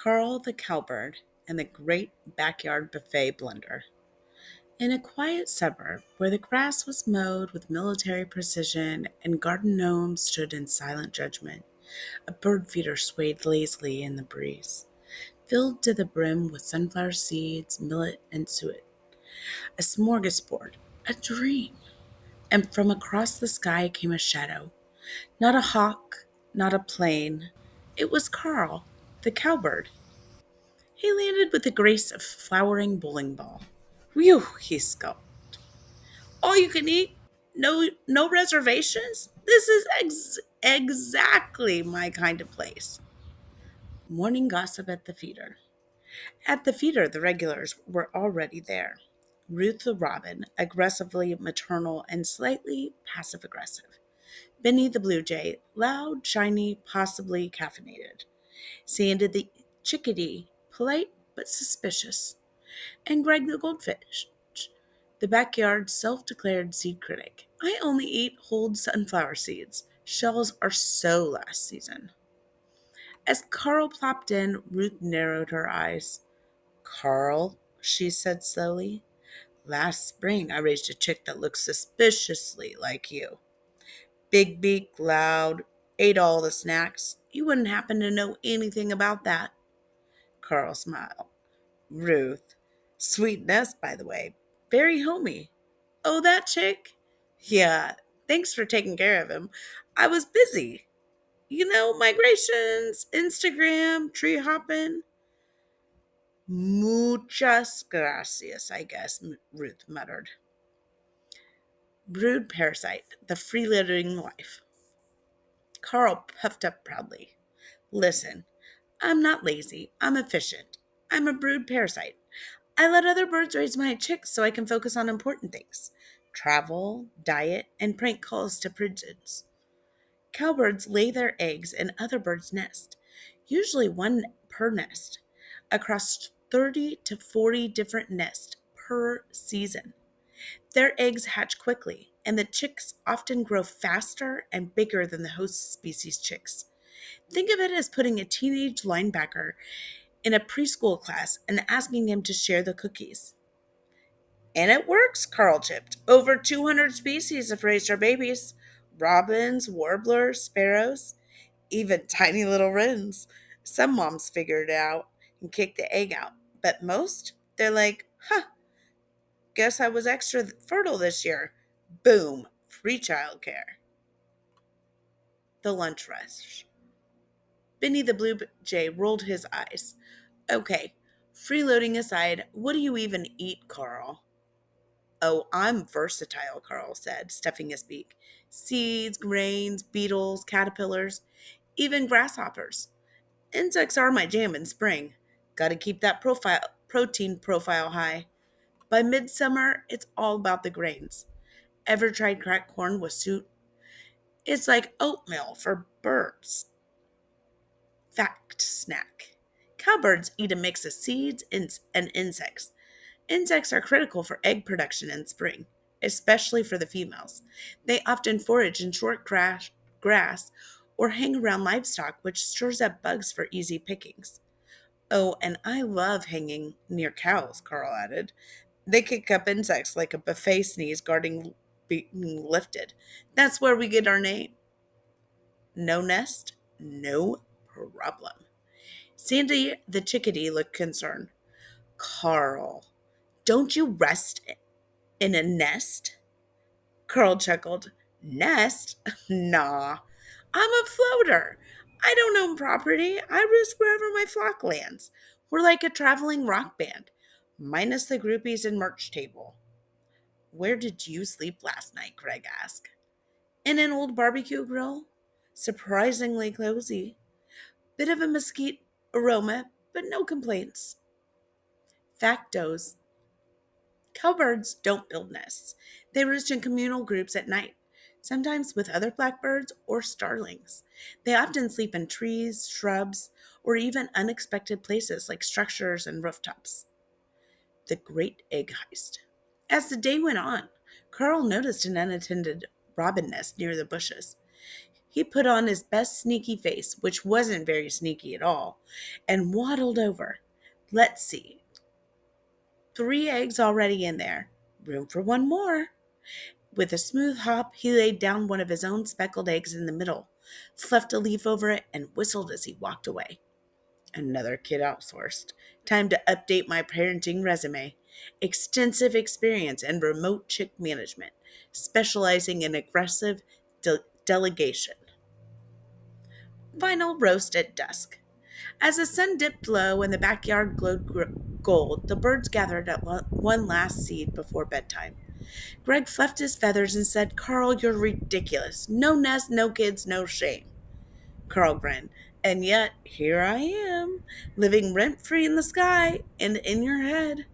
Carl the Cowbird and the Great Backyard Buffet Blender. In a quiet suburb where the grass was mowed with military precision and garden gnomes stood in silent judgment, a bird feeder swayed lazily in the breeze, filled to the brim with sunflower seeds, millet, and suet. A smorgasbord, a dream. And from across the sky came a shadow. Not a hawk, not a plane. It was Carl, the cowbird. He landed with the grace of flowering bowling ball. Whew, he scoffed. All you can eat? No reservations? This is exactly my kind of place. Morning gossip at the feeder. At the feeder, the regulars were already there. Ruth the robin, aggressively maternal and slightly passive aggressive. Benny the blue jay, loud, shiny, possibly caffeinated. Sandy the chickadee, polite but suspicious. And Greg the goldfish, the backyard self-declared seed critic. I only eat whole sunflower seeds. Shells are so last season. As Carl plopped in, Ruth narrowed her eyes. Carl, she said slowly, last spring I raised a chick that looked suspiciously like you. Big beak, loud, ate all the snacks. You wouldn't happen to know anything about that. Carl smiled. Ruth. Sweet nest, by the way. Very homey. Oh, that chick? Yeah, thanks for taking care of him. I was busy. Migrations, Instagram, tree hopping. Muchas gracias, I guess, Ruth muttered. Brood parasite, the freeloading wife. Carl puffed up proudly. Listen, I'm not lazy. I'm efficient. I'm a brood parasite. I let other birds raise my chicks so I can focus on important things. Travel, diet, and prank calls to pigeons. Cowbirds lay their eggs in other birds' nests, usually one per nest, across 30 to 40 different nests per season. Their eggs hatch quickly, and the chicks often grow faster and bigger than the host species' chicks. Think of it as putting a teenage linebacker in a preschool class and asking him to share the cookies. And it works, Carl chipped. Over 200 species have raised our babies. Robins, warblers, sparrows, even tiny little wrens. Some moms figure it out and kick the egg out. But most, they're like, guess I was extra fertile this year. Boom, free childcare. The lunch rush. Benny the Blue Jay rolled his eyes. Okay, freeloading aside, what do you even eat, Carl? Oh, I'm versatile, Carl said, stuffing his beak. Seeds, grains, beetles, caterpillars, even grasshoppers. Insects are my jam in spring. Gotta keep that protein profile high. By midsummer, it's all about the grains. Ever tried cracked corn with soup? It's like oatmeal for birds. Fact snack. Cowbirds eat a mix of seeds and insects. Insects are critical for egg production in spring, especially for the females. They often forage in short grass or hang around livestock, which stirs up bugs for easy pickings. Oh, and I love hanging near cows, Carl added. They kick up insects like a buffet sneeze guarding being lifted. That's where we get our name. No nest, no problem. Sandy the chickadee looked concerned. Carl, don't you rest in a nest? Carl chuckled. Nest? Nah. I'm a floater. I don't own property. I risk wherever my flock lands. We're like a traveling rock band, minus the groupies and merch table. Where did you sleep last night? Greg asked. In an old barbecue grill. Surprisingly cozy. Bit of a mesquite aroma, but no complaints. Factos. Cowbirds don't build nests. They roost in communal groups at night, sometimes with other blackbirds or starlings. They often sleep in trees, shrubs, or even unexpected places like structures and rooftops. The Great Egg Heist. As the day went on, Carl noticed an unattended robin nest near the bushes. He put on his best sneaky face, which wasn't very sneaky at all, and waddled over. Let's see. 3 eggs already in there. Room for one more. With a smooth hop, he laid down one of his own speckled eggs in the middle, fluffed a leaf over it, and whistled as he walked away. Another kid outsourced. Time to update my parenting resume. Extensive experience in remote chick management, specializing in aggressive delegation. Final roast at dusk. As the sun dipped low and the backyard glowed gold, the birds gathered at one last seed before bedtime. Greg fluffed his feathers and said, "Carl, you're ridiculous. No nest, no kids, no shame." Carl grinned. "And yet, here I am, living rent-free in the sky and in your head."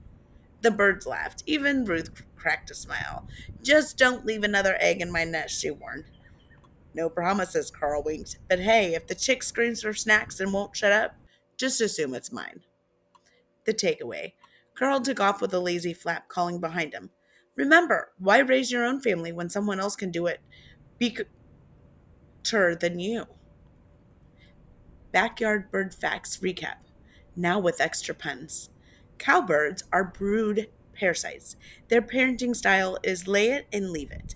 The birds laughed. Even Ruth cracked a smile. "Just don't leave another egg in my nest," she warned. "No promises," Carl winked. "But hey, if the chick screams for snacks and won't shut up, just assume it's mine." The takeaway. Carl took off with a lazy flap calling behind him. "Remember, why raise your own family when someone else can do it better than you?" Backyard bird facts recap. Now with extra puns. Cowbirds are brood parasites. Their parenting style is lay it and leave it.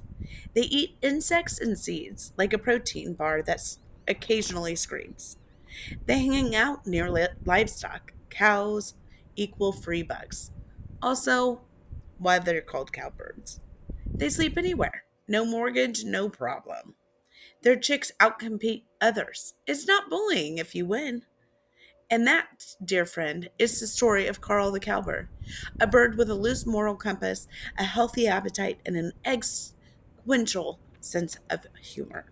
They eat insects and seeds, like a protein bar that occasionally screams. They hang out near livestock. Cows equal free bugs. Also, why they're called cowbirds. They sleep anywhere. No mortgage, no problem. Their chicks outcompete others. It's not bullying if you win. And that, dear friend, is the story of Carl the Cowbird, a bird with a loose moral compass, a healthy appetite, and an exponential sense of humor.